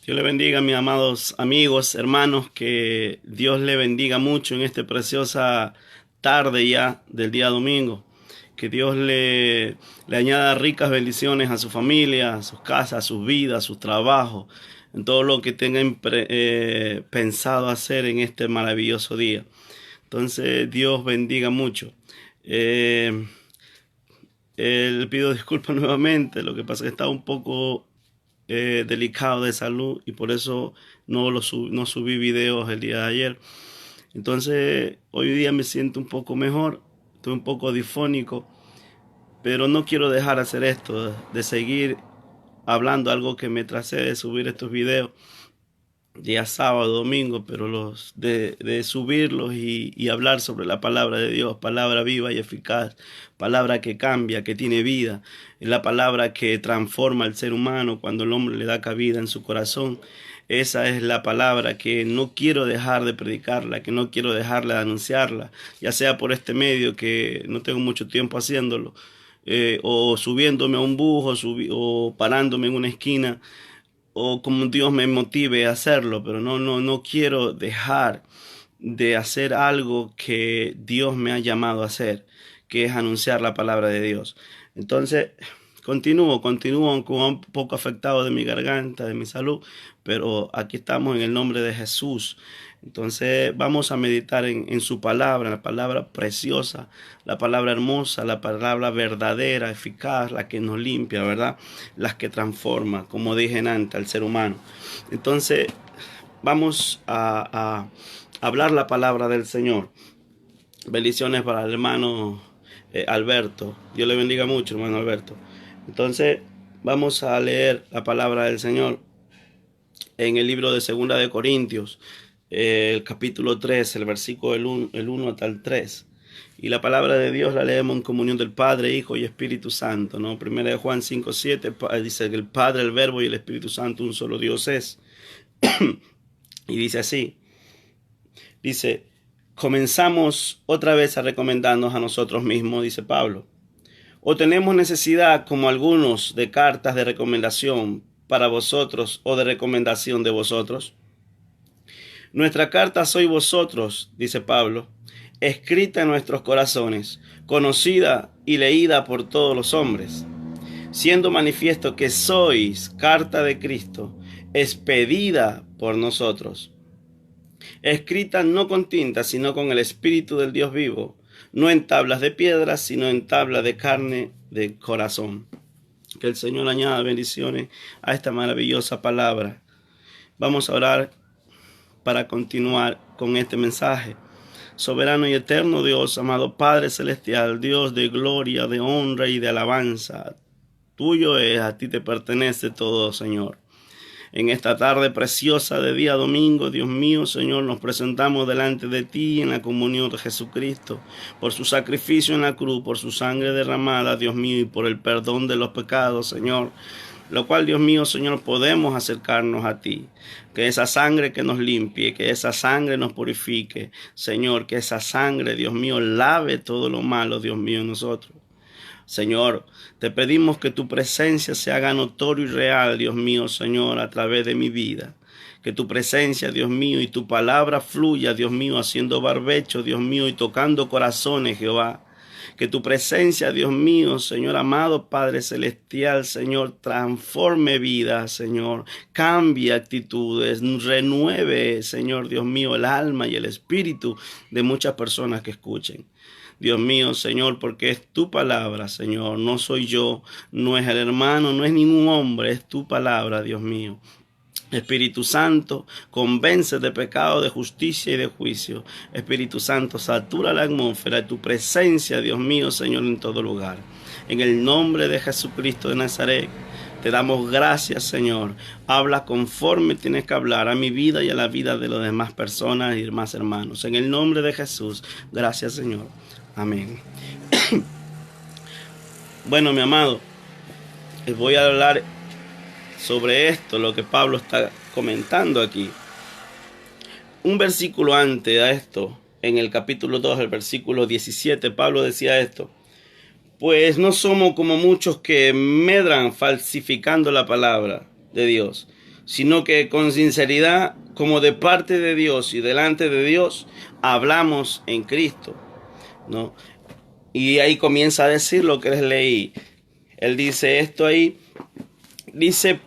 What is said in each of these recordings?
Dios le bendiga, mis amados amigos, hermanos, que Dios le bendiga mucho en esta preciosa tarde ya del día domingo. Que Dios le añada ricas bendiciones a su familia, a sus casas, a sus vidas, a sus trabajos, en todo lo que tengan pensado hacer en este maravilloso día. Entonces, Dios bendiga mucho. Eh, Le pido disculpas nuevamente, lo que pasa es que estaba un poco delicado de salud y por eso no subí videos el día de ayer. Entonces hoy día me siento un poco mejor, estoy un poco difónico, pero no quiero dejar de hacer esto, de seguir hablando algo que me tracé de subir estos videos día sábado, domingo, pero de subirlos y hablar sobre la palabra de Dios, palabra viva y eficaz, palabra que cambia, que tiene vida, es la palabra que transforma al ser humano cuando el hombre le da cabida en su corazón. Esa es la palabra que no quiero dejar de predicarla, que no quiero dejar de anunciarla, ya sea por este medio que no tengo mucho tiempo haciéndolo, o subiéndome a un bus o parándome en una esquina, o como Dios me motive a hacerlo, pero no quiero dejar de hacer algo que Dios me ha llamado a hacer, que es anunciar la palabra de Dios. Entonces, continúo con un poco afectado de mi garganta, de mi salud, pero aquí estamos en el nombre de Jesús. Entonces vamos a meditar en su palabra, la palabra preciosa, la palabra hermosa, la palabra verdadera, eficaz, la que nos limpia, ¿verdad? La que transforma, como dije antes, al ser humano. Entonces vamos a hablar la palabra del Señor. Bendiciones para el hermano Alberto. Dios le bendiga mucho, hermano Alberto. Entonces vamos a leer la palabra del Señor en el libro de Segunda de Corintios, el capítulo 3, el versículo el 1 hasta el 3. Y la palabra de Dios la leemos en comunión del Padre, Hijo y Espíritu Santo, ¿no? Primera de Juan 5, 7 dice que el Padre, el Verbo y el Espíritu Santo un solo Dios es. Y dice así, dice, comenzamos otra vez a recomendarnos a nosotros mismos, dice Pablo. ¿O tenemos necesidad, como algunos, de cartas de recomendación para vosotros o de recomendación de vosotros? Nuestra carta sois vosotros, dice Pablo, escrita en nuestros corazones, conocida y leída por todos los hombres, siendo manifiesto que sois carta de Cristo, expedida por nosotros, escrita no con tinta, sino con el Espíritu del Dios vivo, no en tablas de piedra, sino en tablas de carne de corazón. Que el Señor añada bendiciones a esta maravillosa palabra. Vamos a orar para continuar con este mensaje. Soberano y eterno Dios, amado Padre Celestial, Dios de gloria, de honra y de alabanza, tuyo es, a ti te pertenece todo, Señor. En esta tarde preciosa de día domingo, Dios mío, Señor, nos presentamos delante de ti en la comunión de Jesucristo, por su sacrificio en la cruz, por su sangre derramada, Dios mío, y por el perdón de los pecados, Señor, lo cual, Dios mío, Señor, podemos acercarnos a ti. Que esa sangre que nos limpie, que esa sangre nos purifique, Señor, que esa sangre, Dios mío, lave todo lo malo, Dios mío, en nosotros. Señor, te pedimos que tu presencia se haga notorio y real, Dios mío, Señor, a través de mi vida. Que tu presencia, Dios mío, y tu palabra fluya, Dios mío, haciendo barbecho, Dios mío, y tocando corazones, Jehová. Que tu presencia, Dios mío, Señor amado Padre Celestial, Señor, transforme vidas, Señor, cambie actitudes, renueve, Señor, Dios mío, el alma y el espíritu de muchas personas que escuchen. Dios mío, Señor, porque es tu palabra, Señor, no soy yo, no es el hermano, no es ningún hombre, es tu palabra, Dios mío. Espíritu Santo, convence de pecado, de justicia y de juicio. Espíritu Santo, satura la atmósfera de tu presencia, Dios mío, Señor, en todo lugar. En el nombre de Jesucristo de Nazaret, te damos gracias, Señor. Habla conforme tienes que hablar a mi vida y a la vida de las demás personas y demás hermanos. En el nombre de Jesús, gracias, Señor. Amén. Bueno, mi amado, les voy a hablar sobre esto, lo que Pablo está comentando aquí. Un versículo antes a esto, en el capítulo 2, el versículo 17, Pablo decía esto: pues no somos como muchos que medran falsificando la palabra de Dios, sino que con sinceridad, como de parte de Dios y delante de Dios, hablamos en Cristo, ¿no? Y ahí comienza a decir lo que les leí. Él dice esto ahí. Dice,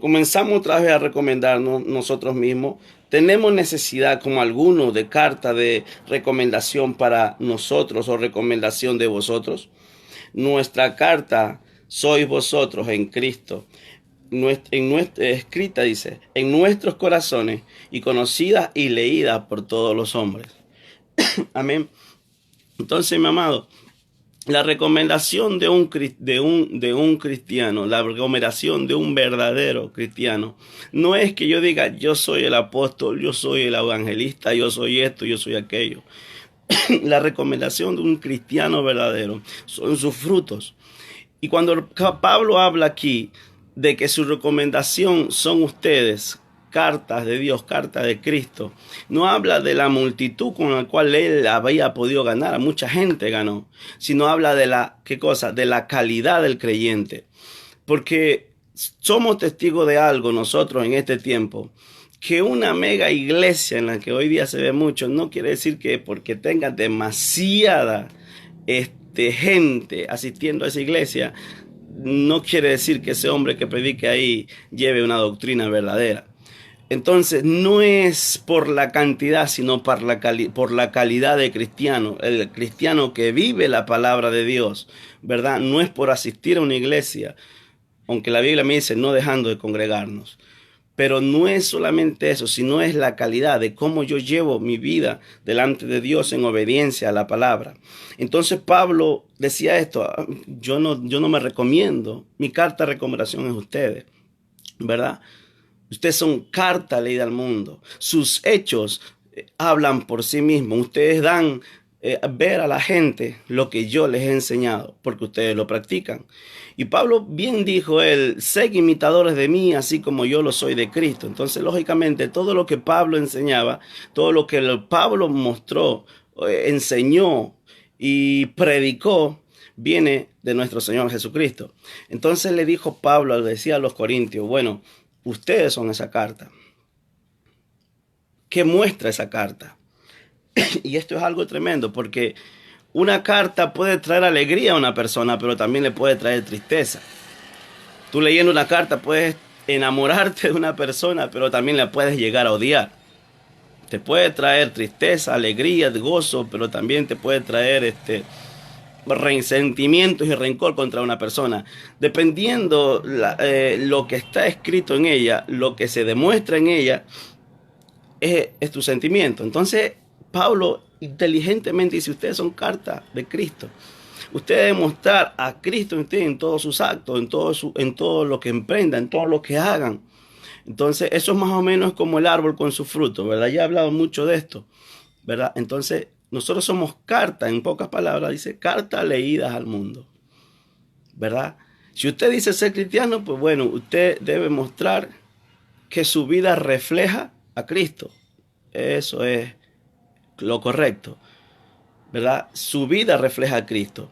comenzamos otra vez a recomendarnos nosotros mismos. Tenemos necesidad, como algunos, de carta de recomendación para nosotros o recomendación de vosotros. Nuestra carta sois vosotros en Cristo, escrita, dice, en nuestros corazones y conocida y leída por todos los hombres. Amén. Entonces, mi amado, la recomendación de un cristiano, la recomendación de un verdadero cristiano, no es que yo diga, yo soy el apóstol, yo soy el evangelista, yo soy esto, yo soy aquello. La recomendación de un cristiano verdadero son sus frutos. Y cuando Pablo habla aquí de que su recomendación son ustedes, cartas de Dios, cartas de Cristo, no habla de la multitud con la cual él había podido ganar, mucha gente ganó, sino habla de la, ¿qué cosa? De la calidad del creyente. Porque somos testigos de algo nosotros en este tiempo, que una mega iglesia en la que hoy día se ve mucho, no quiere decir que porque tenga demasiada gente asistiendo a esa iglesia, no quiere decir que ese hombre que predique ahí lleve una doctrina verdadera. Entonces, no es por la cantidad, sino por la calidad de cristiano. El cristiano que vive la palabra de Dios, ¿verdad? No es por asistir a una iglesia, aunque la Biblia me dice no dejando de congregarnos. Pero no es solamente eso, sino es la calidad de cómo yo llevo mi vida delante de Dios en obediencia a la palabra. Entonces Pablo decía esto, yo no me recomiendo, mi carta de recomendación es ustedes, ¿verdad? Ustedes son carta leída al mundo, sus hechos hablan por sí mismos, ustedes dan ver a la gente lo que yo les he enseñado, porque ustedes lo practican. Y Pablo bien dijo él, sed imitadores de mí, así como yo lo soy de Cristo. Entonces, lógicamente, todo lo que Pablo enseñaba, todo lo que Pablo mostró, enseñó y predicó, viene de nuestro Señor Jesucristo. Entonces le dijo Pablo, le decía a los corintios, bueno, ustedes son esa carta. ¿Qué muestra esa carta? Y esto es algo tremendo porque una carta puede traer alegría a una persona, pero también le puede traer tristeza. Tú leyendo una carta puedes enamorarte de una persona, pero también la puedes llegar a odiar. Te puede traer tristeza, alegría, gozo, pero también te puede traer resentimientos y rencor contra una persona. Dependiendo lo que está escrito en ella, lo que se demuestra en ella, es tu sentimiento. Entonces, Pablo inteligentemente dice, ustedes son cartas de Cristo. Ustedes deben mostrar a Cristo en todos sus actos, en todo lo que emprendan, en todo lo que hagan. Entonces, eso es más o menos como el árbol con su fruto, ¿verdad? Ya he hablado mucho de esto, ¿verdad? Entonces, nosotros somos cartas, en pocas palabras, dice, cartas leídas al mundo, ¿verdad? Si usted dice ser cristiano, pues bueno, usted debe mostrar que su vida refleja a Cristo. Eso es lo correcto, ¿verdad? Su vida refleja a Cristo.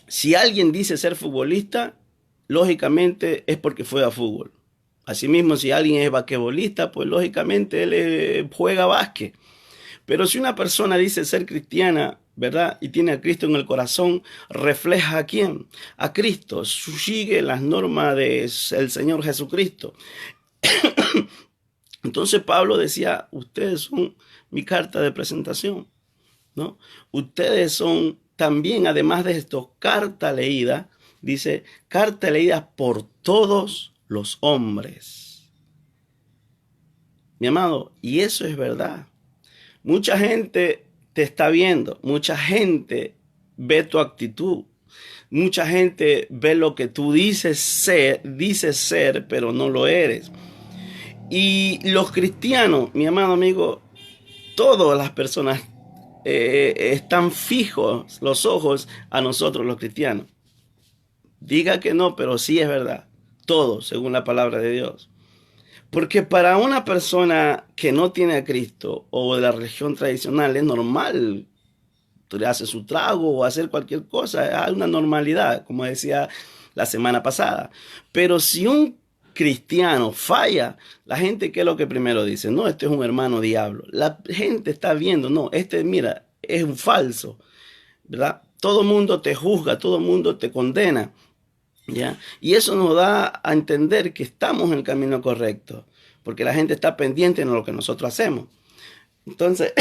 Si alguien dice ser futbolista, lógicamente es porque fue a fútbol. Asimismo, si alguien es basquetbolista, pues lógicamente él juega básquet. Pero si una persona dice ser cristiana, ¿verdad? Y tiene a Cristo en el corazón, refleja ¿a quién? A Cristo. Sigue las normas del Señor Jesucristo. Entonces Pablo decía, ustedes son mi carta de presentación, ¿no? Ustedes son también, además de esto, carta leída, dice, carta leída por todos los hombres. Mi amado, y eso es verdad. Mucha gente te está viendo, mucha gente ve tu actitud, mucha gente ve lo que tú dices ser, pero no lo eres. Y los cristianos, mi amado amigo, todas las personas están fijos los ojos a nosotros los cristianos. Diga que no, pero sí es verdad. Todo según la palabra de Dios. Porque para una persona que no tiene a Cristo o de la religión tradicional es normal hacer su trago o hacer cualquier cosa. Hay una normalidad, como decía la semana pasada. Pero si un cristiano falla, la gente, ¿qué es lo que primero dice? No, este es un hermano diablo. La gente está viendo, no, este, mira, es un falso, ¿verdad? Todo mundo te juzga, todo mundo te condena, ¿ya? Y eso nos da a entender que estamos en el camino correcto, porque la gente está pendiente de lo que nosotros hacemos. Entonces,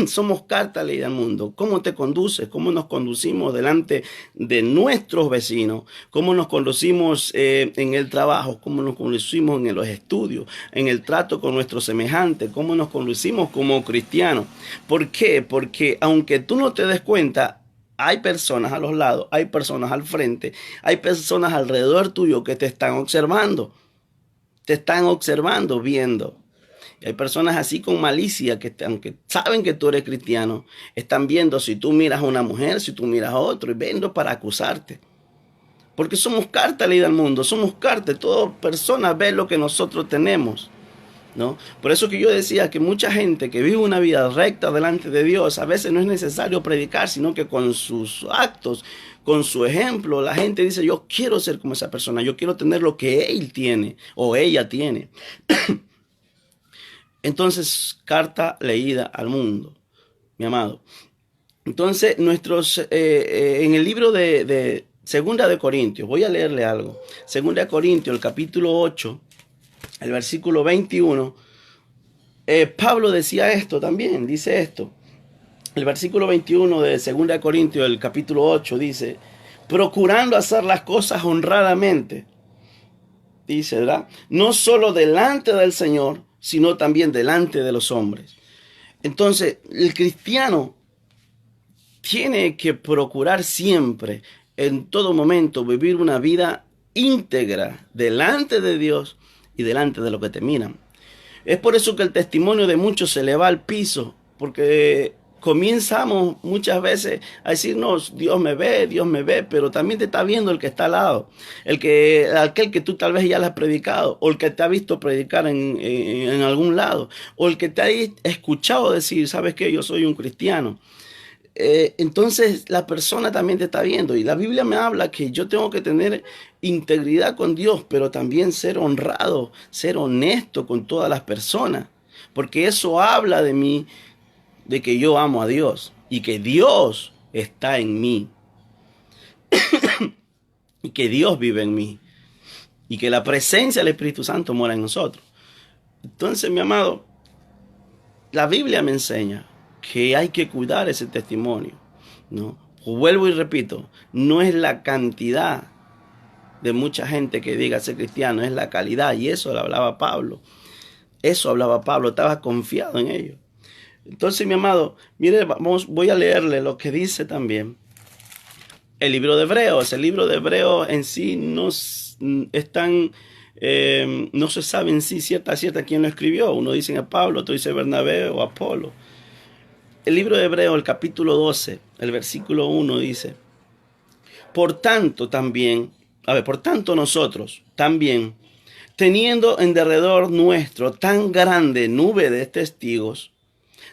somos carta leída al mundo. ¿Cómo te conduces? ¿Cómo nos conducimos delante de nuestros vecinos? ¿Cómo nos conducimos en el trabajo? ¿Cómo nos conducimos en los estudios? ¿En el trato con nuestros semejantes? ¿Cómo nos conducimos como cristianos? ¿Por qué? Porque aunque tú no te des cuenta, hay personas a los lados, hay personas al frente, hay personas alrededor tuyo que te están observando, viendo. Y hay personas así con malicia que aunque saben que tú eres cristiano, están viendo si tú miras a una mujer, si tú miras a otro, y viendo para acusarte. Porque somos carta leída al mundo, somos carta, toda persona ve lo que nosotros tenemos, ¿no? Por eso que yo decía que mucha gente que vive una vida recta delante de Dios, a veces no es necesario predicar, sino que con sus actos, con su ejemplo, la gente dice, yo quiero ser como esa persona, yo quiero tener lo que él tiene o ella tiene. Entonces, carta leída al mundo, mi amado. Entonces, en el libro de Segunda de Corintios, voy a leerle algo. Segunda de Corintios, el capítulo 8, el versículo 21, Pablo decía esto también, dice esto. El versículo 21 de Segunda de Corintios, el capítulo 8, dice, procurando hacer las cosas honradamente, dice, ¿verdad? No solo delante del Señor, sino también delante de los hombres. Entonces, el cristiano tiene que procurar siempre, en todo momento, vivir una vida íntegra delante de Dios y delante de los que te miran. Es por eso que el testimonio de muchos se le va al piso, porque comenzamos muchas veces a decirnos, Dios me ve, pero también te está viendo el que está al lado, aquel que tú tal vez ya le has predicado, o el que te ha visto predicar en algún lado, o el que te ha escuchado decir, ¿sabes qué? Yo soy un cristiano. Entonces la persona también te está viendo, y la Biblia me habla que yo tengo que tener integridad con Dios, pero también ser honrado, ser honesto con todas las personas, porque eso habla de mí, de que yo amo a Dios y que Dios está en mí y que Dios vive en mí y que la presencia del Espíritu Santo mora en nosotros. Entonces, mi amado, la Biblia me enseña que hay que cuidar ese testimonio, ¿no? Vuelvo y repito, no es la cantidad de mucha gente que diga ser cristiano, es la calidad, y eso lo hablaba Pablo. Eso hablaba Pablo, estaba confiado en ello. Entonces, mi amado, mire, voy a leerle lo que dice también el libro de Hebreos. El libro de Hebreos en sí no se sabe en sí cierta quién lo escribió. Uno dice a Pablo, otro dice Bernabé o Apolo. El libro de Hebreos, el capítulo 12, el versículo 1 dice, por tanto nosotros también, teniendo en derredor nuestro tan grande nube de testigos,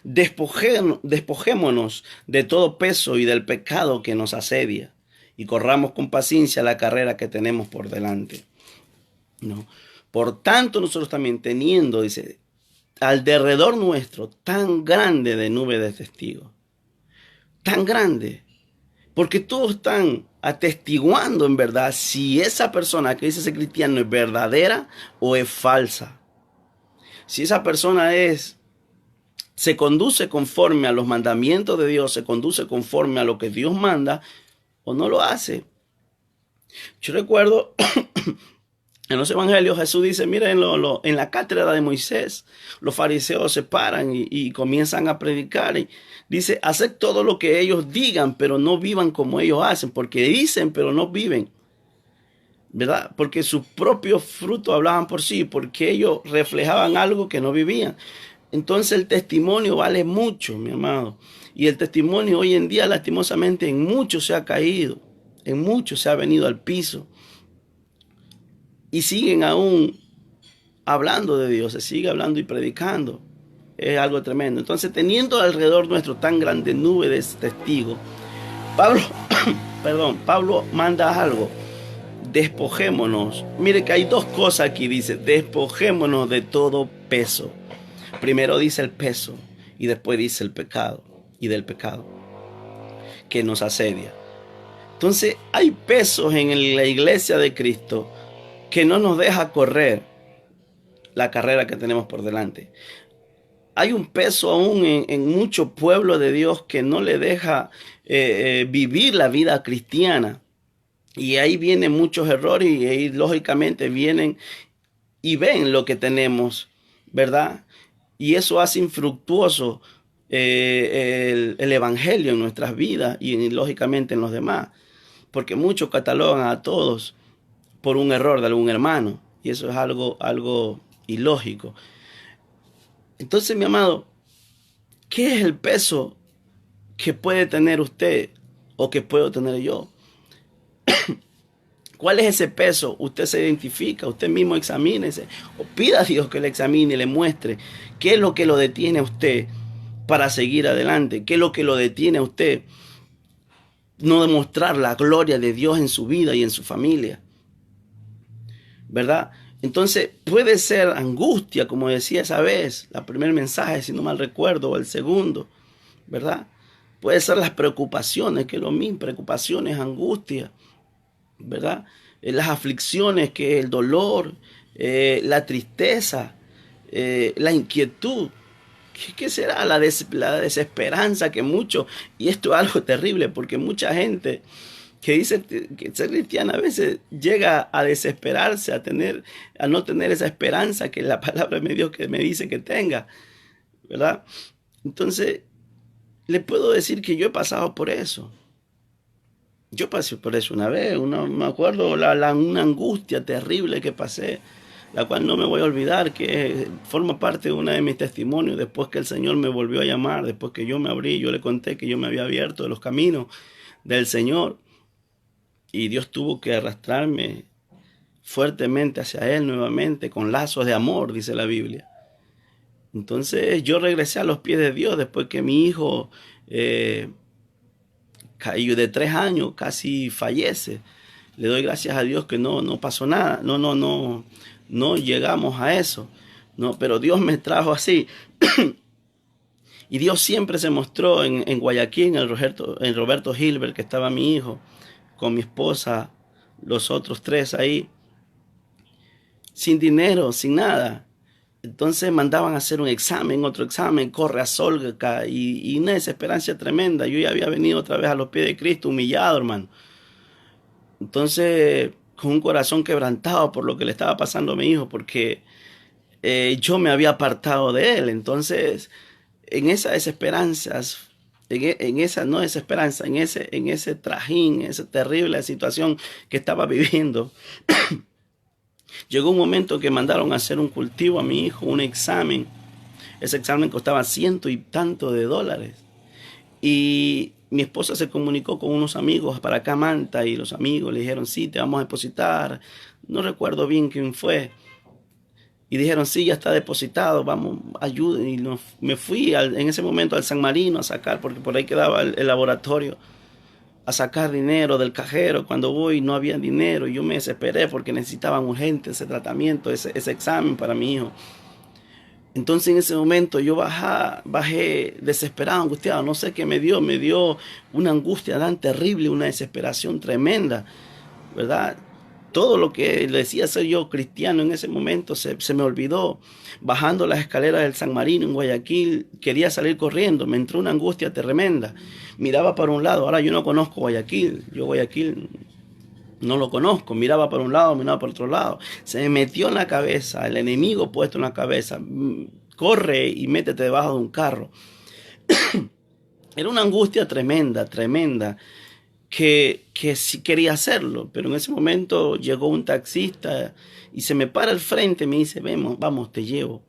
despojémonos de todo peso y del pecado que nos asedia y corramos con paciencia la carrera que tenemos por delante, ¿no? Por tanto, nosotros también teniendo, dice, al derredor nuestro tan grande de nube de testigos, tan grande, porque todos están atestiguando en verdad si esa persona que dice ser cristiano es verdadera o es falsa. Si esa persona se conduce conforme a los mandamientos de Dios, se conduce conforme a lo que Dios manda, o no lo hace. Yo recuerdo en los evangelios Jesús dice, miren, en la cátedra de Moisés, los fariseos se paran y comienzan a predicar. Y dice, haced todo lo que ellos digan, pero no vivan como ellos hacen, porque dicen, pero no viven, ¿verdad? Porque sus propios frutos hablaban por sí, porque ellos reflejaban algo que no vivían. Entonces el testimonio vale mucho, mi amado. Y el testimonio hoy en día, lastimosamente, en muchos se ha caído, en muchos se ha venido al piso. Y siguen aún hablando de Dios, se sigue hablando y predicando. Es algo tremendo. Entonces, teniendo alrededor nuestro tan grande nube de testigos, Pablo manda algo. despojémonos. Mire que hay dos cosas aquí, dice, despojémonos de todo peso. Primero dice el peso y después dice el pecado y del pecado que nos asedia. Entonces hay pesos en la iglesia de Cristo que no nos deja correr la carrera que tenemos por delante. Hay un peso aún en mucho pueblo de Dios que no le deja vivir la vida cristiana. Y ahí vienen muchos errores y ahí lógicamente vienen y ven lo que tenemos, ¿verdad? Y eso hace infructuoso el evangelio en nuestras vidas y lógicamente en los demás. Porque muchos catalogan a todos por un error de algún hermano. Y eso es algo ilógico. Entonces, mi amado, ¿qué es el peso que puede tener usted o que puedo tener yo? ¿Cuál es ese peso? Usted se identifica, usted mismo examínese o pida a Dios que le examine y le muestre qué es lo que lo detiene a usted para seguir adelante, qué es lo que lo detiene a usted no demostrar la gloria de Dios en su vida y en su familia, ¿verdad? Entonces puede ser angustia, como decía esa vez, el primer mensaje, si no mal recuerdo, o el segundo, ¿verdad? Puede ser las preocupaciones, que es lo mismo, preocupaciones, angustia, ¿verdad? Las aflicciones, que es el dolor, la tristeza, la inquietud. ¿Qué será la desesperanza que muchos, y esto es algo terrible, porque mucha gente que dice que ser cristiana a veces llega a desesperarse, a no tener esa esperanza que la palabra de Dios que me dice que tenga, ¿verdad? Entonces, le puedo decir que yo he pasado por eso. Yo pasé por eso una vez, me acuerdo una angustia terrible que pasé, la cual no me voy a olvidar, que forma parte de uno de mis testimonios, después que el Señor me volvió a llamar, después que yo me abrí, yo le conté que yo me había abierto de los caminos del Señor, y Dios tuvo que arrastrarme fuertemente hacia Él nuevamente, con lazos de amor, dice la Biblia. Entonces yo regresé a los pies de Dios después que mi hijo cayó de 3 años, casi fallece. Le doy gracias a Dios que no pasó nada, no llegamos a eso, no, pero Dios me trajo así. Y Dios siempre se mostró en Guayaquil, en Roberto Gilbert, que estaba mi hijo, con mi esposa, los otros 3 ahí, sin dinero, sin nada. Entonces mandaban a hacer un examen, otro examen, corre a Solga, y una desesperanza tremenda. Yo ya había venido otra vez a los pies de Cristo, humillado, hermano. Entonces, con un corazón quebrantado por lo que le estaba pasando a mi hijo, porque yo me había apartado de él. Entonces, en esa desesperanza, en esa no desesperanza, en ese trajín, esa terrible situación que estaba viviendo, llegó un momento que mandaron a hacer un cultivo a mi hijo, un examen. Ese examen costaba $100 y tanto de dólares. Y mi esposa se comunicó con unos amigos para acá, Manta, y los amigos le dijeron, sí, te vamos a depositar. No recuerdo bien quién fue. Y dijeron, sí, ya está depositado, vamos, ayuden. Y me fui en ese momento al San Marino a sacar, porque por ahí quedaba el laboratorio, a sacar dinero del cajero. Cuando voy no había dinero y yo me desesperé porque necesitaban urgente ese tratamiento, ese examen para mi hijo. Entonces en ese momento yo bajé desesperado, angustiado, no sé qué me dio una angustia tan terrible, una desesperación tremenda, ¿verdad? Todo lo que decía ser yo cristiano en ese momento se me olvidó. Bajando las escaleras del San Marino en Guayaquil, quería salir corriendo, me entró una angustia tremenda. Miraba para un lado, ahora yo no conozco Guayaquil, yo Guayaquil no lo conozco, miraba para un lado, miraba para otro lado. Se me metió en la cabeza, el enemigo puesto en la cabeza, corre y métete debajo de un carro. Era una angustia tremenda, tremenda, que sí quería hacerlo, pero en ese momento llegó un taxista y se me para al frente y me dice, vamos, te llevo.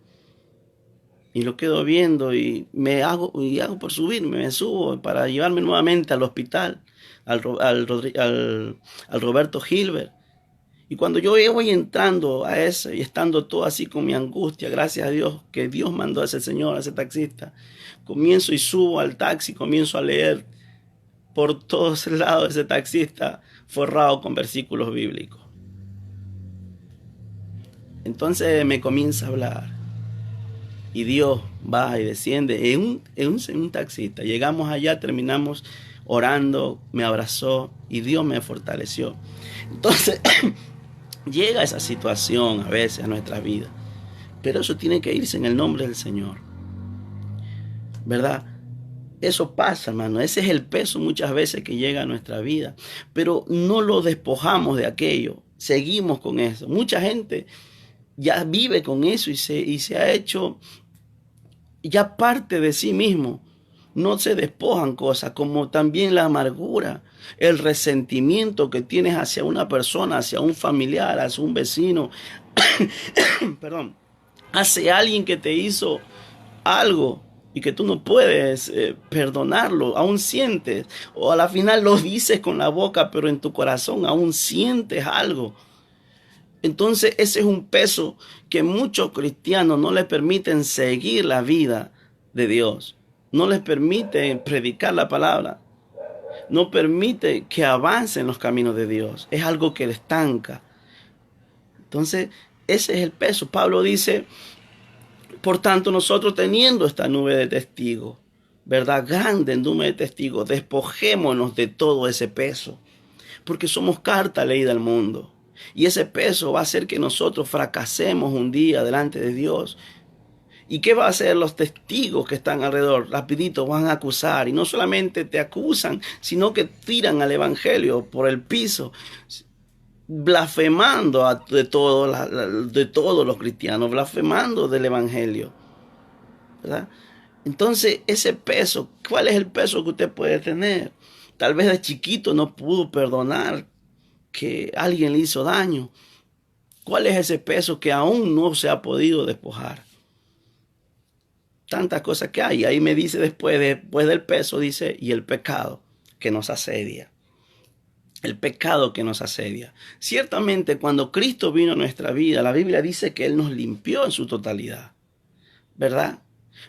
Y lo quedo viendo y hago por subirme, me subo para llevarme nuevamente al hospital, al Roberto Gilbert. Y cuando yo voy entrando a ese y estando todo así con mi angustia, gracias a Dios que Dios mandó a ese señor, a ese taxista, comienzo y subo al taxi, comienzo a leer por todos lados ese taxista forrado con versículos bíblicos. Entonces me comienza a hablar. Y Dios baja y desciende en un taxista. Llegamos allá, terminamos orando, me abrazó y Dios me fortaleció. Entonces llega esa situación a veces a nuestra vida. Pero eso tiene que irse en el nombre del Señor, ¿verdad? Eso pasa, hermano. Ese es el peso muchas veces que llega a nuestra vida. Pero no lo despojamos de aquello. Seguimos con eso. Mucha gente ya vive con eso y se ha hecho ya parte de sí mismo. No se despojan cosas como también la amargura, el resentimiento que tienes hacia una persona, hacia un familiar, hacia un vecino, perdón, hacia alguien que te hizo algo y que tú no puedes perdonarlo, aún sientes, o a la final lo dices con la boca, pero en tu corazón aún sientes algo. Entonces ese es un peso que muchos cristianos no les permiten seguir la vida de Dios, no les permite predicar la palabra, no permite que avancen los caminos de Dios, es algo que le estanca. Entonces ese es el peso. Pablo dice: por tanto, nosotros teniendo esta nube de testigos, ¿verdad? Grande nube de testigos, despojémonos de todo ese peso, porque somos carta leída al mundo. Y ese peso va a hacer que nosotros fracasemos un día delante de Dios. ¿Y qué va a hacer los testigos que están alrededor? Rapidito van a acusar, y no solamente te acusan, sino que tiran al evangelio por el piso, blasfemando de todos los cristianos, blasfemando del evangelio, ¿verdad? Entonces ese peso, ¿cuál es el peso que usted puede tener? Tal vez de chiquito no pudo perdonar que alguien le hizo daño. ¿Cuál es ese peso que aún no se ha podido despojar? Tantas cosas que hay. Ahí me dice después del peso, dice, y el pecado que nos asedia. El pecado que nos asedia. Ciertamente, cuando Cristo vino a nuestra vida, la Biblia dice que Él nos limpió en su totalidad, ¿verdad?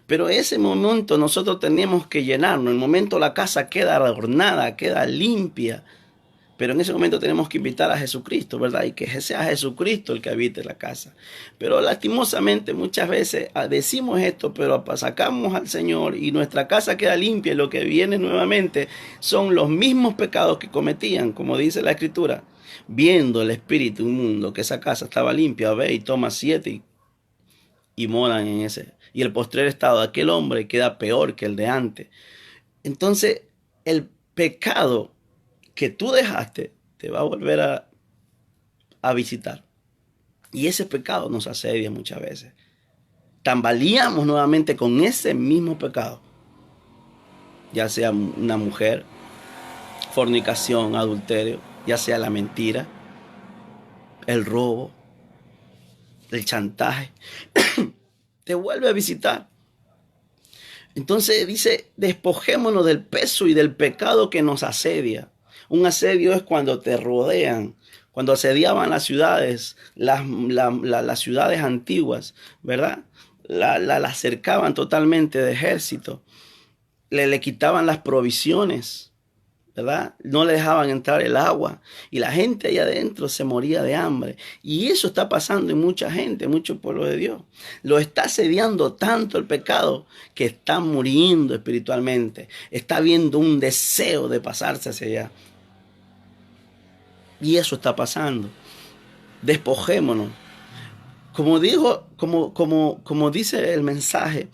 Pero ese momento nosotros tenemos que llenarnos. En el momento la casa queda adornada, queda limpia. Pero en ese momento tenemos que invitar a Jesucristo, ¿verdad? Y que sea Jesucristo el que habite la casa. Pero lastimosamente muchas veces decimos esto, pero sacamos al Señor y nuestra casa queda limpia. Y lo que viene nuevamente son los mismos pecados que cometían, como dice la Escritura. Viendo el espíritu inmundo que esa casa estaba limpia, ve y toma 7 y moran en ese. Y el postrer estado de aquel hombre queda peor que el de antes. Entonces, el pecado que tú dejaste te va a volver a visitar. Y ese pecado nos asedia muchas veces. Tambaleamos nuevamente con ese mismo pecado. Ya sea una mujer, fornicación, adulterio, ya sea la mentira, el robo, el chantaje. Te vuelve a visitar. Entonces dice, despojémonos del peso y del pecado que nos asedia. Un asedio es cuando te rodean, cuando asediaban las ciudades, las ciudades antiguas, ¿verdad? Las cercaban totalmente de ejército, le quitaban las provisiones, ¿verdad? No le dejaban entrar el agua y la gente allá adentro se moría de hambre. Y eso está pasando en mucha gente, mucho pueblo de Dios. Lo está asediando tanto el pecado que está muriendo espiritualmente. Está habiendo un deseo de pasarse hacia allá. Y eso está pasando. Despojémonos. Como dice el mensaje,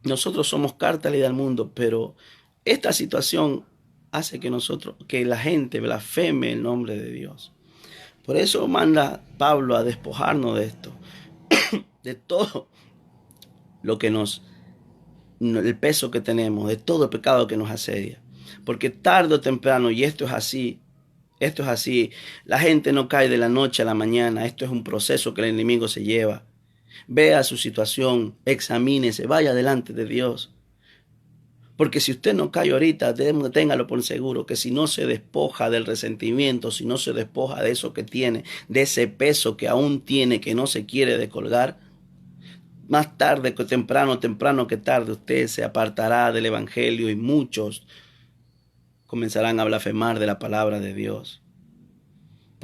nosotros somos carta leída al mundo, pero esta situación hace que la gente blasfeme el nombre de Dios. Por eso manda Pablo a despojarnos de esto, de todo lo que el peso que tenemos, de todo el pecado que nos asedia. Porque tarde o temprano, y esto es así, la gente no cae de la noche a la mañana, esto es un proceso que el enemigo se lleva. Vea su situación, examínese, vaya delante de Dios. Porque si usted no cae ahorita, téngalo por seguro que si no se despoja del resentimiento, si no se despoja de eso que tiene, de ese peso que aún tiene, que no se quiere descolgar, más tarde que temprano que tarde, usted se apartará del evangelio y muchos comenzarán a blasfemar de la palabra de Dios.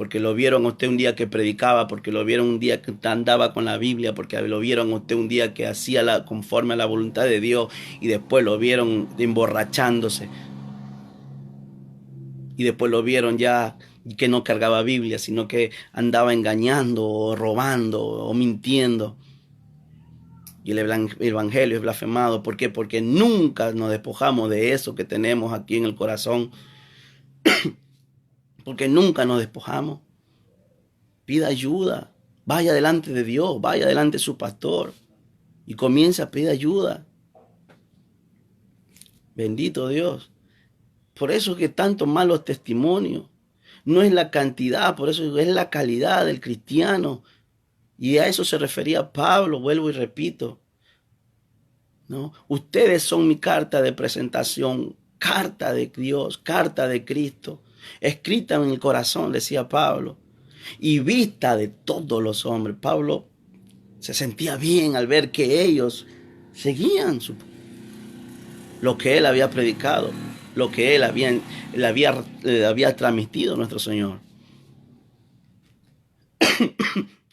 porque lo vieron a usted un día que predicaba, porque lo vieron un día que andaba con la Biblia, porque lo vieron a usted un día que hacía conforme a la voluntad de Dios y después lo vieron emborrachándose y después lo vieron ya que no cargaba Biblia, sino que andaba engañando o robando o mintiendo. Y el evangelio es blasfemado. ¿Por qué? Porque nunca nos despojamos de eso que tenemos aquí en el corazón. Porque nunca nos despojamos. Pida ayuda. Vaya delante de Dios. Vaya delante de su pastor. Y comienza a pedir ayuda. Bendito Dios. Por eso es que tantos malos testimonios. No es la cantidad, por eso es la calidad del cristiano. Y a eso se refería Pablo, vuelvo y repito. ¿No? Ustedes son mi carta de presentación, carta de Dios, carta de Cristo, escrita en el corazón, decía Pablo, y vista de todos los hombres. Pablo se sentía bien al ver que ellos seguían lo que él había predicado, lo que él había transmitido a nuestro Señor.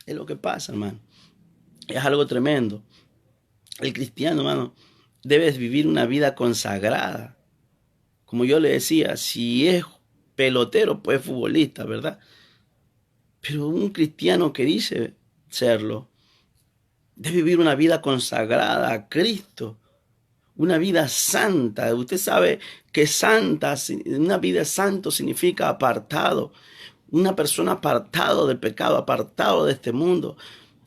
Es lo que pasa, hermano. Es algo tremendo. El cristiano, hermano, debe vivir una vida consagrada. Como yo le decía, si es pelotero, pues futbolista, ¿verdad? Pero un cristiano que dice serlo, debe vivir una vida consagrada a Cristo, una vida santa. Usted sabe que una vida santo significa apartado, una persona apartado del pecado, apartado de este mundo,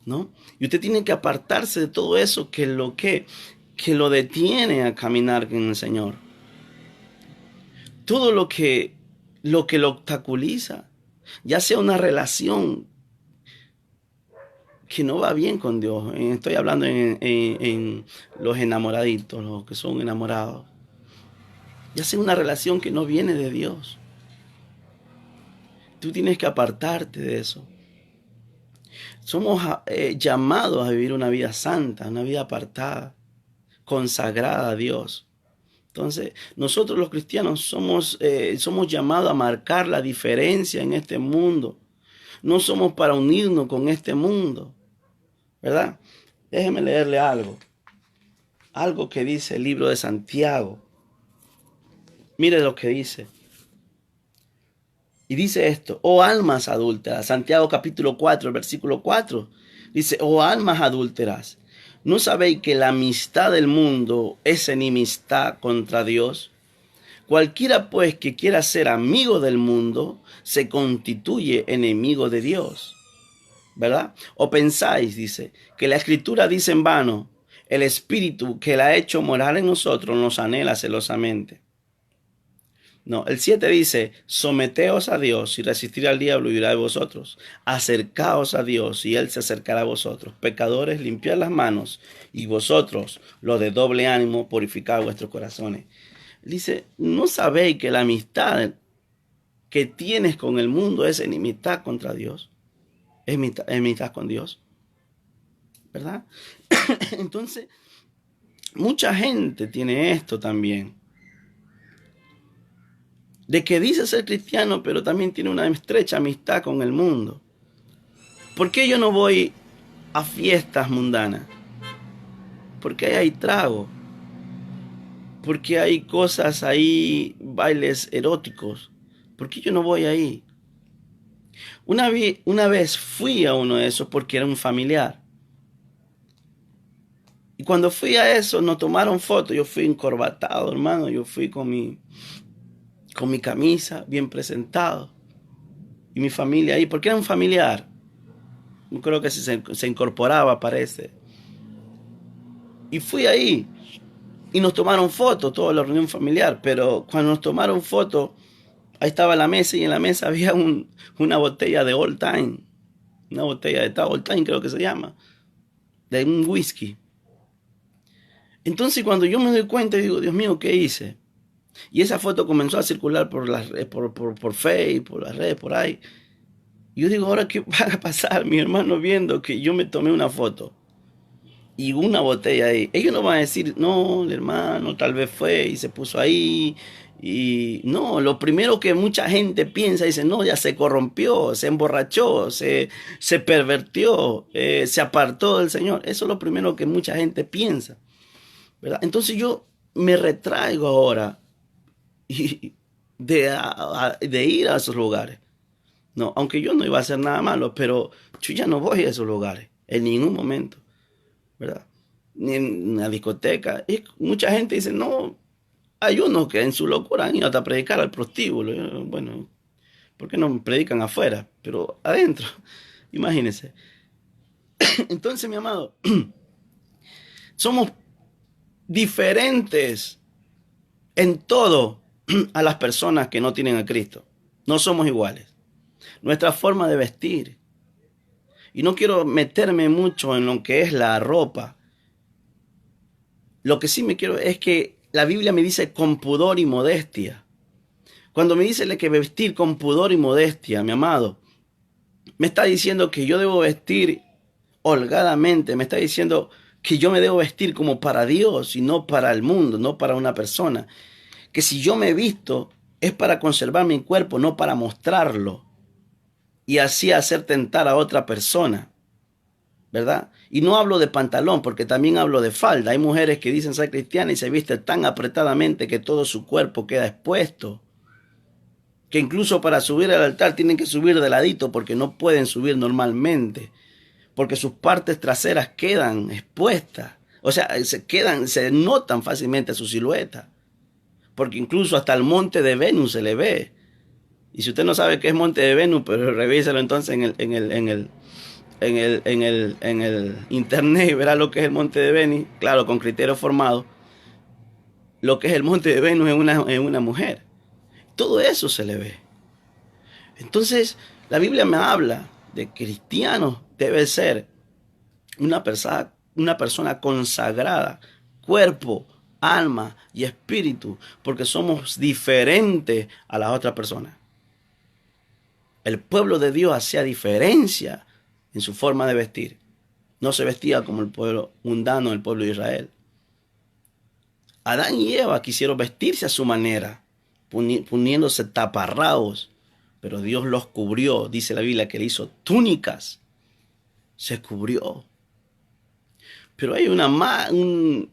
¿no? Y usted tiene que apartarse de todo eso que lo detiene a caminar con el Señor. Todo lo que lo obstaculiza, ya sea una relación que no va bien con Dios. Estoy hablando en los enamoraditos, los que son enamorados. Ya sea una relación que no viene de Dios. Tú tienes que apartarte de eso. Somos llamados a vivir una vida santa, una vida apartada, consagrada a Dios. Entonces, nosotros los cristianos somos llamados a marcar la diferencia en este mundo. No somos para unirnos con este mundo, ¿verdad? Déjeme leerle algo. Algo que dice el libro de Santiago. Mire lo que dice. Y dice esto: oh almas adúlteras. Santiago capítulo 4, versículo 4. Dice: oh almas adúlteras, ¿no sabéis que la amistad del mundo es enemistad contra Dios? Cualquiera pues que quiera ser amigo del mundo se constituye enemigo de Dios, ¿verdad? O pensáis, dice, que la Escritura dice en vano: el Espíritu que la ha hecho morar en nosotros nos anhela celosamente. No, el 7 dice: someteos a Dios y resistir al diablo y huirá de vosotros. Acercaos a Dios y él se acercará a vosotros. Pecadores, limpiad las manos, y vosotros, los de doble ánimo, purificad vuestros corazones. Dice: ¿no sabéis que la amistad que tienes con el mundo es enemistad contra Dios? Es enemistad con Dios, ¿verdad? Entonces, mucha gente tiene esto también, de que dice ser cristiano, pero también tiene una estrecha amistad con el mundo. ¿Por qué yo no voy a fiestas mundanas? Porque ahí hay trago, porque hay cosas ahí, bailes eróticos. ¿Por qué yo no voy ahí? Una vez fui a uno de esos porque era un familiar. Y cuando fui a eso, nos tomaron fotos. Yo fui encorbatado, hermano. Yo fui con mi camisa, bien presentado. Y mi familia ahí, porque era un familiar. Yo creo que se incorporaba, parece. Y fui ahí. Y nos tomaron fotos, toda la reunión familiar. Pero cuando nos tomaron fotos, ahí estaba la mesa y en la mesa había una botella de Old Time. Una botella de Old Time, creo que se llama. De un whisky. Entonces cuando yo me doy cuenta, digo: Dios mío, ¿qué hice? Y esa foto comenzó a circular por Facebook, por las redes, por ahí. Y yo digo: ¿ahora qué va a pasar? Mi hermano viendo que yo me tomé una foto y una botella ahí. Ellos no van a decir: no, el hermano tal vez fue y se puso ahí Y no, lo primero que mucha gente piensa, dice, no, ya se corrompió, se emborrachó, se pervertió, se apartó del Señor. Eso es lo primero que mucha gente piensa, ¿verdad? Entonces yo me retraigo ahora y de ir a esos lugares. No, aunque yo no iba a hacer nada malo, pero yo ya no voy a esos lugares en ningún momento, ¿verdad? Ni en una discoteca. Y mucha gente dice, no, hay unos que en su locura han ido hasta predicar al prostíbulo. Bueno, ¿por qué no predican afuera? Pero adentro, imagínense. Entonces, mi amado, somos diferentes en todo a las personas que no tienen a Cristo. No somos iguales. Nuestra forma de vestir. Y no quiero meterme mucho en lo que es la ropa. Lo que sí me quiero es que la Biblia me dice con pudor y modestia. Cuando me dice que vestir con pudor y modestia, mi amado, me está diciendo que yo debo vestir holgadamente, me está diciendo que yo me debo vestir como para Dios y no para el mundo, no para una persona. Que si yo me visto es para conservar mi cuerpo, no para mostrarlo y así hacer tentar a otra persona, ¿verdad? Y no hablo de pantalón, porque también hablo de falda. Hay mujeres que dicen ser cristianas y se visten tan apretadamente que todo su cuerpo queda expuesto, que incluso para subir al altar tienen que subir de ladito porque no pueden subir normalmente, porque sus partes traseras quedan expuestas. O sea, se notan fácilmente su silueta, porque incluso hasta el monte de Venus se le ve. Y si usted no sabe qué es monte de Venus, pero revíselo entonces en el internet y verá lo que es el monte de Venus, claro, con criterio formado, lo que es el monte de Venus en una mujer. Todo eso se le ve. Entonces, la Biblia me habla de que cristiano debe ser una persona consagrada, cuerpo, alma y espíritu, porque somos diferentes a las otras personas. El pueblo de Dios hacía diferencia en su forma de vestir. No se vestía como el pueblo mundano, el pueblo de Israel. Adán y Eva quisieron vestirse a su manera, poniéndose taparrabos, pero Dios los cubrió. Dice la Biblia que le hizo túnicas, se cubrió. Pero hay un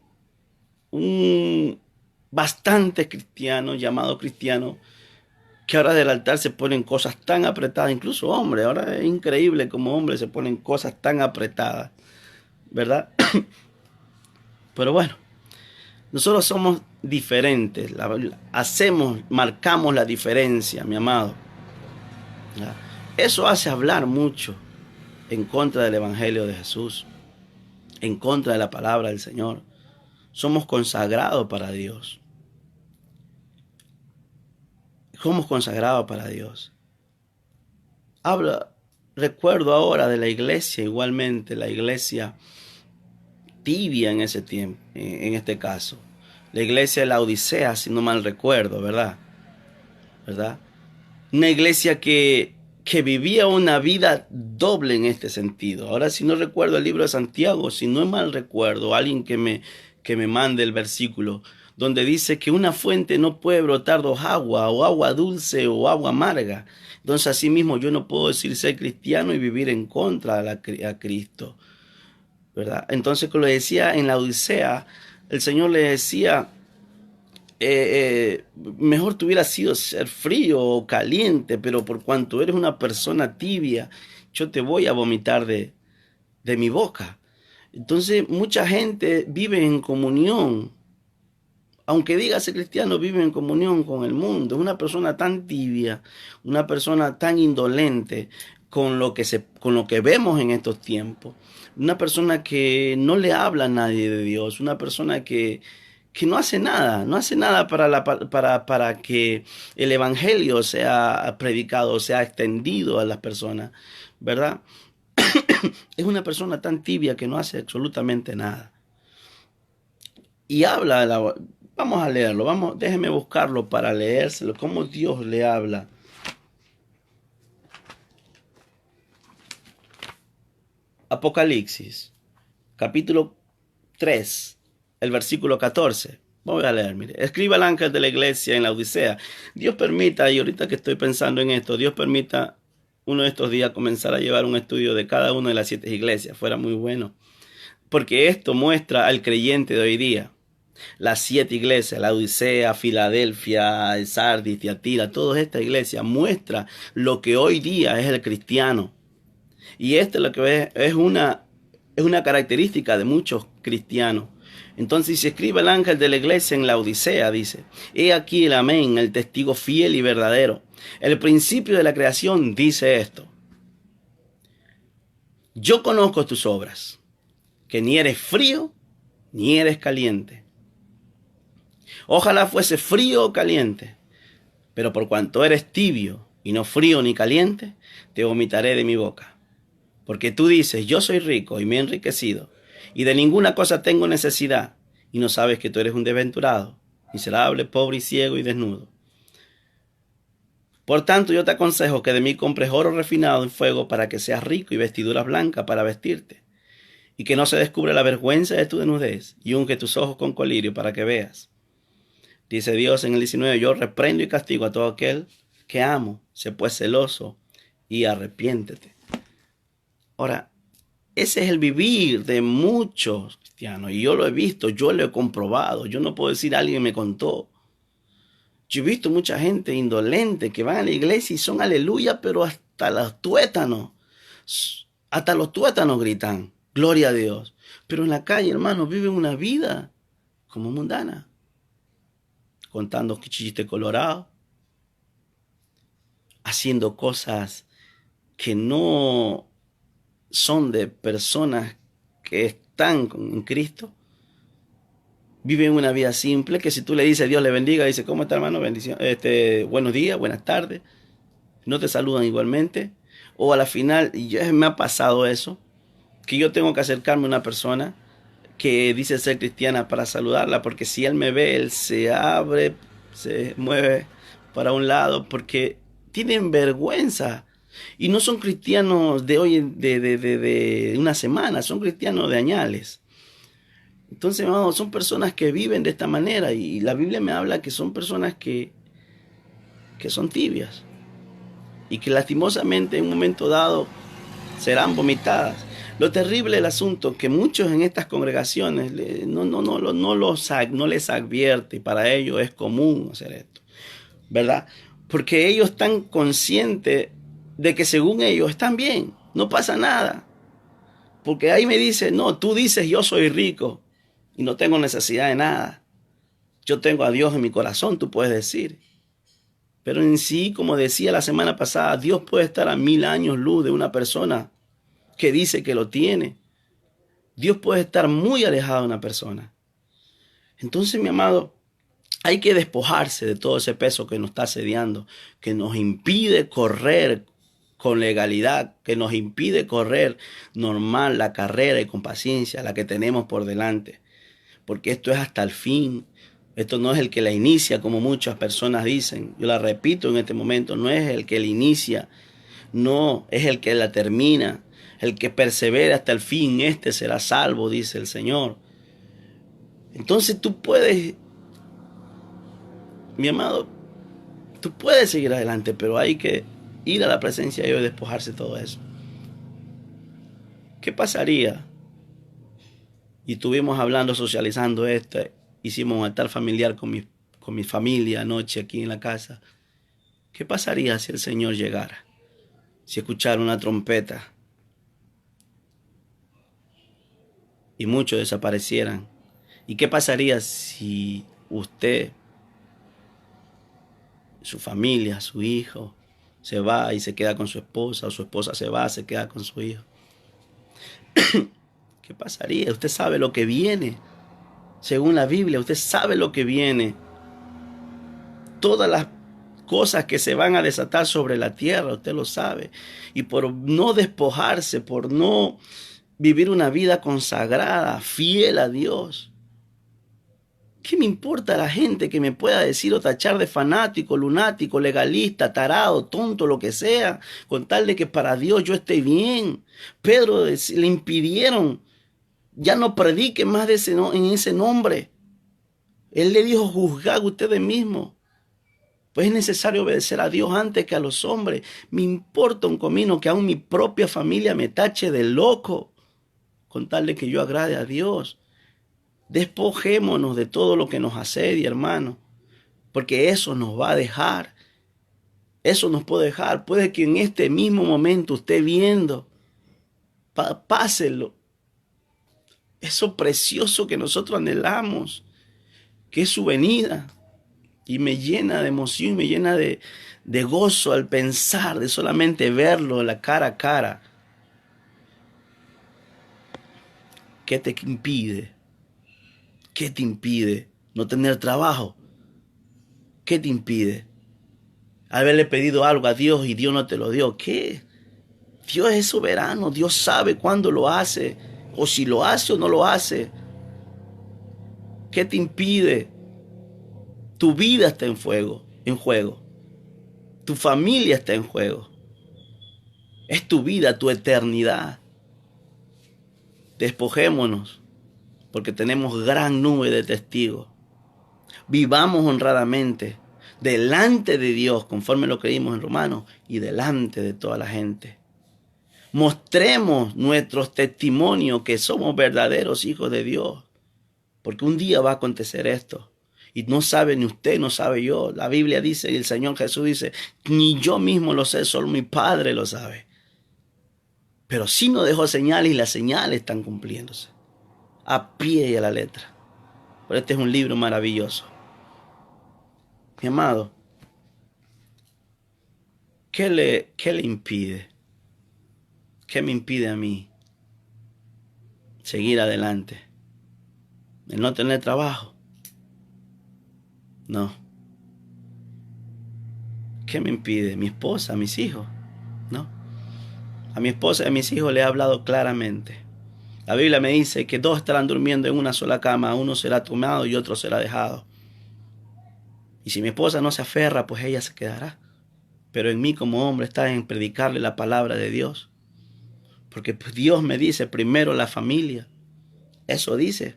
bastante cristiano, llamado cristiano, que ahora del altar se ponen cosas tan apretadas, incluso hombres. Ahora es increíble como hombres se ponen cosas tan apretadas, ¿verdad? Pero bueno, nosotros somos diferentes, marcamos la diferencia, mi amado. ¿Ya? Eso hace hablar mucho en contra del Evangelio de Jesús, en contra de la palabra del Señor. Somos consagrados para Dios. Somos consagrados para Dios. Recuerdo ahora de la iglesia, igualmente, la iglesia tibia en ese tiempo, en este caso. La iglesia de la Odisea, si no mal recuerdo, ¿verdad? Una iglesia que vivía una vida doble en este sentido. Ahora, si no recuerdo el libro de Santiago, si no mal recuerdo, alguien que me mande el versículo, donde dice que una fuente no puede brotar dos aguas, o agua dulce o agua amarga. Entonces, así mismo yo no puedo decir ser cristiano y vivir en contra a Cristo, ¿verdad? Entonces, como le decía en la Odisea, el Señor le decía, mejor te hubiera sido ser frío o caliente, pero por cuanto eres una persona tibia, yo te voy a vomitar de mi boca. Entonces, mucha gente vive en comunión. Aunque diga ser cristiano, vive en comunión con el mundo. Es una persona tan tibia, una persona tan indolente con lo que vemos en estos tiempos. Una persona que no le habla a nadie de Dios, una persona que no hace nada, no hace nada para que el evangelio sea predicado, sea extendido a las personas, ¿verdad? Es una persona tan tibia que no hace absolutamente nada. Y vamos a leerlo, déjeme buscarlo para leérselo, cómo Dios le habla. Apocalipsis, capítulo 3, el versículo 14. Voy a leer, mire. Escriba al ángel de la iglesia en la Odisea. Dios permita, y ahorita que estoy pensando en esto, Dios permita uno de estos días comenzar a llevar un estudio de cada una de las 7 iglesias. Fuera muy bueno. Porque esto muestra al creyente de hoy día. Las 7 iglesias, la Odisea, Filadelfia, Sardis, Tiatira, todas estas iglesias muestra lo que hoy día es el cristiano. Y esto es lo que es una característica de muchos cristianos. Entonces, si escribe el ángel de la iglesia en la Odisea, dice: he aquí el amén, el testigo fiel y verdadero. El principio de la creación dice esto: yo conozco tus obras, que ni eres frío ni eres caliente. Ojalá fuese frío o caliente, pero por cuanto eres tibio y no frío ni caliente, te vomitaré de mi boca. Porque tú dices: yo soy rico y me he enriquecido, y de ninguna cosa tengo necesidad, y no sabes que tú eres un desventurado, miserable, pobre y ciego y desnudo. Por tanto, yo te aconsejo que de mí compres oro refinado en fuego para que seas rico, y vestiduras blancas para vestirte, y que no se descubra la vergüenza de tu desnudez, y unge tus ojos con colirio para que veas. Dice Dios en el 19: yo reprendo y castigo a todo aquel que amo, sé pues celoso y arrepiéntete. Ahora, ese es el vivir de muchos cristianos, y yo lo he visto, yo lo he comprobado. Yo no puedo decir alguien me contó. Yo he visto mucha gente indolente que van a la iglesia y son aleluya, pero hasta los tuétanos gritan, gloria a Dios. Pero en la calle, hermanos, viven una vida como mundana, contando chistes colorados, haciendo cosas que no son de personas que están en Cristo. Viven una vida simple, que si tú le dices Dios le bendiga, dice: ¿cómo está, hermano? Bendición, buenos días, buenas tardes. No te saludan igualmente. O a la final, me ha pasado eso, que yo tengo que acercarme a una persona que dice ser cristiana para saludarla, porque si él me ve, él se abre, se mueve para un lado, porque tienen vergüenza. Y no son cristianos de hoy, de una semana, son cristianos de añales. Entonces, hermano, son personas que viven de esta manera, y la Biblia me habla que son personas que son tibias y que lastimosamente en un momento dado serán vomitadas. Lo terrible del asunto que muchos en estas congregaciones no les advierte, y para ellos es común hacer esto, ¿verdad? Porque ellos están conscientes de que según ellos están bien, no pasa nada. Porque ahí me dice: no, tú dices yo soy rico y no tengo necesidad de nada. Yo tengo a Dios en mi corazón, tú puedes decir. Pero en sí, como decía la semana pasada, Dios puede estar a 1000 años luz de una persona que dice que lo tiene. Dios puede estar muy alejado de una persona. Entonces, mi amado, hay que despojarse de todo ese peso que nos está asediando, que nos impide correr con legalidad, que nos impide correr normal la carrera y con paciencia, la que tenemos por delante. Porque esto es hasta el fin. Esto no es el que la inicia, como muchas personas dicen. Yo la repito en este momento: no es el que la inicia, no, es el que la termina. El que persevera hasta el fin, este será salvo, dice el Señor. Entonces tú puedes, mi amado, tú puedes seguir adelante, pero hay que ir a la presencia de Dios y despojarse de todo eso. ¿Qué pasaría? Y estuvimos hablando, socializando esto. Hicimos un altar familiar con mi familia anoche aquí en la casa. ¿Qué pasaría si el Señor llegara? Si escuchara una trompeta y muchos desaparecieran. ¿Y qué pasaría si usted, su familia, su hijo, se va y se queda con su esposa, o su esposa se va, se queda con su hijo? ¿Qué pasaría? Usted sabe lo que viene. Según la Biblia, usted sabe lo que viene. Todas las cosas que se van a desatar sobre la tierra, usted lo sabe. Y por no despojarse, por no vivir una vida consagrada, fiel a Dios, ¿qué me importa la gente que me pueda decir o tachar de fanático, lunático, legalista, tarado, tonto, lo que sea, con tal de que para Dios yo esté bien? Pedro le impidieron: ya no predique más en ese nombre. Él le dijo, juzgad ustedes mismos. Pues es necesario obedecer a Dios antes que a los hombres. Me importa un comino que aún mi propia familia me tache de loco, con tal de que yo agrade a Dios. Despojémonos de todo lo que nos asedia, hermano, porque eso nos va a dejar. Eso nos puede dejar. Puede que en este mismo momento esté viendo, páselo, eso precioso que nosotros anhelamos, que es su venida. Y me llena de emoción, me llena de gozo al pensar, de solamente verlo la cara a cara. ¿Qué te impide? ¿Qué te impide no tener trabajo? ¿Qué te impide haberle pedido algo a Dios y Dios no te lo dio? ¿Qué? Dios es soberano, Dios sabe cuándo lo hace, o si lo hace o no lo hace. ¿Qué te impide? Tu vida está en juego. Tu familia está en juego. Es tu vida, tu eternidad. Despojémonos, porque tenemos gran nube de testigos. Vivamos honradamente delante de Dios, conforme lo creímos en Romanos, y delante de toda la gente. Mostremos nuestros testimonios que somos verdaderos hijos de Dios, porque un día va a acontecer esto. Y no sabe ni usted, no sabe yo. La Biblia dice, y el Señor Jesús dice, ni yo mismo lo sé, solo mi Padre lo sabe. Pero sí nos dejó señales y las señales están cumpliéndose a pie y a la letra. Pero este es un libro maravilloso. Mi amado, ¿qué le impide? ¿Qué me impide a mí seguir adelante? ¿El no tener trabajo? No. ¿Qué me impide? ¿Mi esposa? ¿Mis hijos? No. A mi esposa y a mis hijos le he hablado claramente. La Biblia me dice que dos estarán durmiendo en una sola cama, uno será tomado y otro será dejado. Y si mi esposa no se aferra, pues ella se quedará. Pero en mí como hombre está en predicarle la palabra de Dios. Porque pues Dios me dice primero la familia. Eso dice.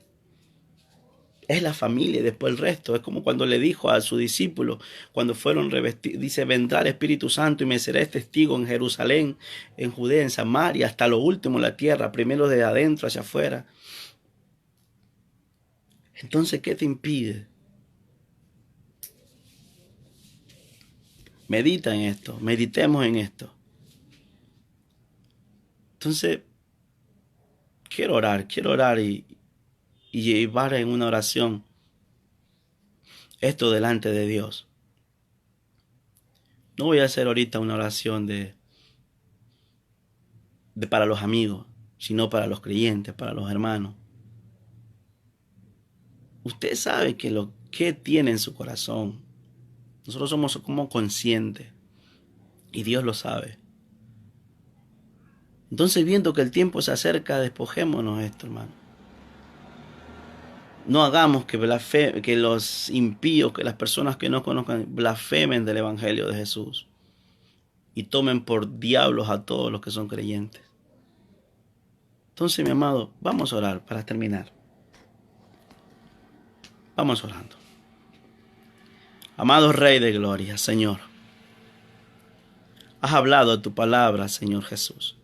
Es la familia y después el resto. Es como cuando le dijo a sus discípulos, cuando fueron revestidos, dice, vendrá el Espíritu Santo y me seréis testigo en Jerusalén, en Judea, en Samaria, hasta lo último la tierra, primero de adentro hacia afuera. Entonces, ¿qué te impide? Medita en esto, meditemos en esto. Entonces, quiero orar y llevar en una oración esto delante de Dios. No voy a hacer ahorita una oración de para los amigos, sino para los creyentes, para los hermanos. Usted sabe que tiene en su corazón. Nosotros somos como conscientes y Dios lo sabe. Entonces, viendo que el tiempo se acerca, despojémonos de esto, hermano. No hagamos que los impíos, que las personas que no conozcan, blasfemen del Evangelio de Jesús y tomen por diablos a todos los que son creyentes. Entonces, mi amado, vamos a orar para terminar. Vamos orando. Amado Rey de Gloria, Señor, has hablado tu palabra, Señor Jesús.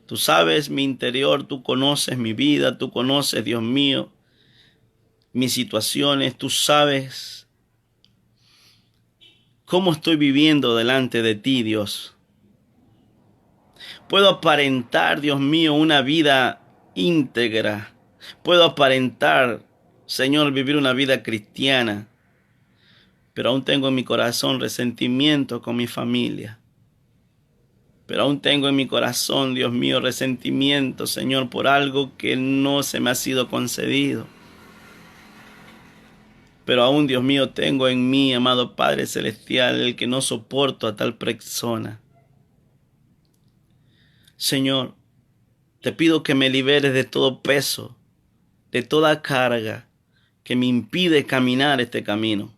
Tú sabes mi interior, tú conoces mi vida, tú conoces, Dios mío, mis situaciones, tú sabes cómo estoy viviendo delante de ti, Dios. Puedo aparentar, Dios mío, una vida íntegra. Puedo aparentar, Señor, vivir una vida cristiana. Pero aún tengo en mi corazón resentimiento con mi familia. Pero aún tengo en mi corazón, Dios mío, resentimiento, Señor, por algo que no se me ha sido concedido. Pero aún, Dios mío, tengo en mí, amado Padre Celestial, el que no soporto a tal persona. Señor, te pido que me liberes de todo peso, de toda carga que me impide caminar este camino.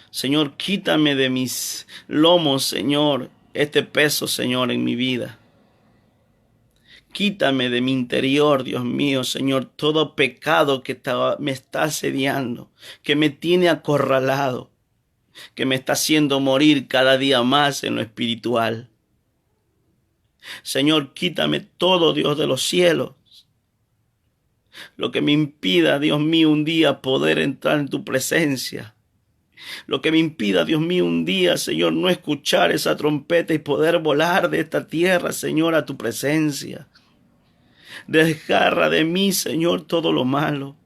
Señor, quítame de mis lomos, Señor, este peso, Señor, en mi vida. Quítame de mi interior, Dios mío, Señor, todo pecado que me está asediando, que me tiene acorralado, que me está haciendo morir cada día más en lo espiritual. Señor, quítame todo, Dios de los cielos, lo que me impida, Dios mío, un día poder entrar en tu presencia. Lo que me impida, Dios mío, un día, Señor, no escuchar esa trompeta y poder volar de esta tierra, Señor, a tu presencia. Desgarra de mí, Señor, todo lo malo.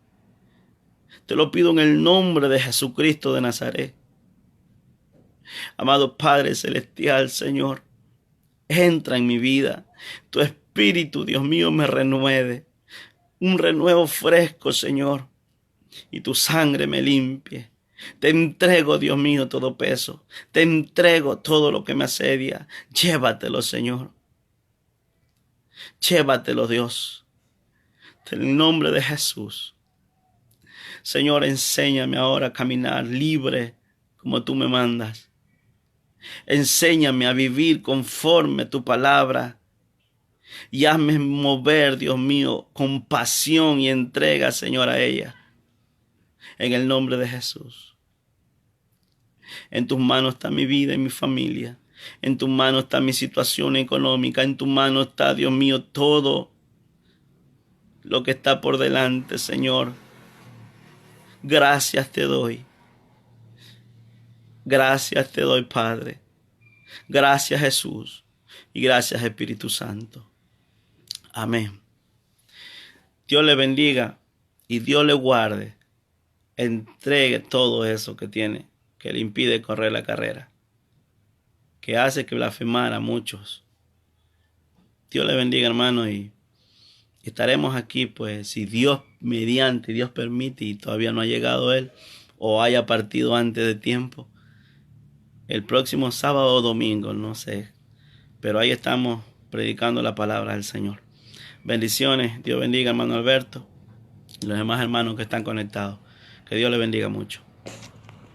Te lo pido en el nombre de Jesucristo de Nazaret. Amado Padre Celestial, Señor, entra en mi vida. Tu Espíritu, Dios mío, me renueve. Un renuevo fresco, Señor, y tu sangre me limpie. Te entrego, Dios mío, todo peso. Te entrego todo lo que me asedia. Llévatelo, Señor. Llévatelo, Dios. En el nombre de Jesús. Señor, enséñame ahora a caminar libre como tú me mandas. Enséñame a vivir conforme a tu palabra. Y hazme mover, Dios mío, con pasión y entrega, Señor, a ella. En el nombre de Jesús. En tus manos está mi vida y mi familia. En tus manos está mi situación económica. En tus manos está, Dios mío, todo lo que está por delante, Señor. Gracias te doy. Gracias te doy, Padre. Gracias, Jesús. Y gracias, Espíritu Santo. Amén. Dios le bendiga y Dios le guarde. Entregue todo eso que tiene, que le impide correr la carrera, que hace que blasfemar a muchos. Dios le bendiga, hermano, y estaremos aquí, pues, si Dios mediante, Dios permite, y todavía no ha llegado Él, o haya partido antes de tiempo, el próximo sábado o domingo, no sé, pero ahí estamos predicando la palabra del Señor. Bendiciones, Dios bendiga, hermano Alberto, y los demás hermanos que están conectados. Que Dios le bendiga mucho.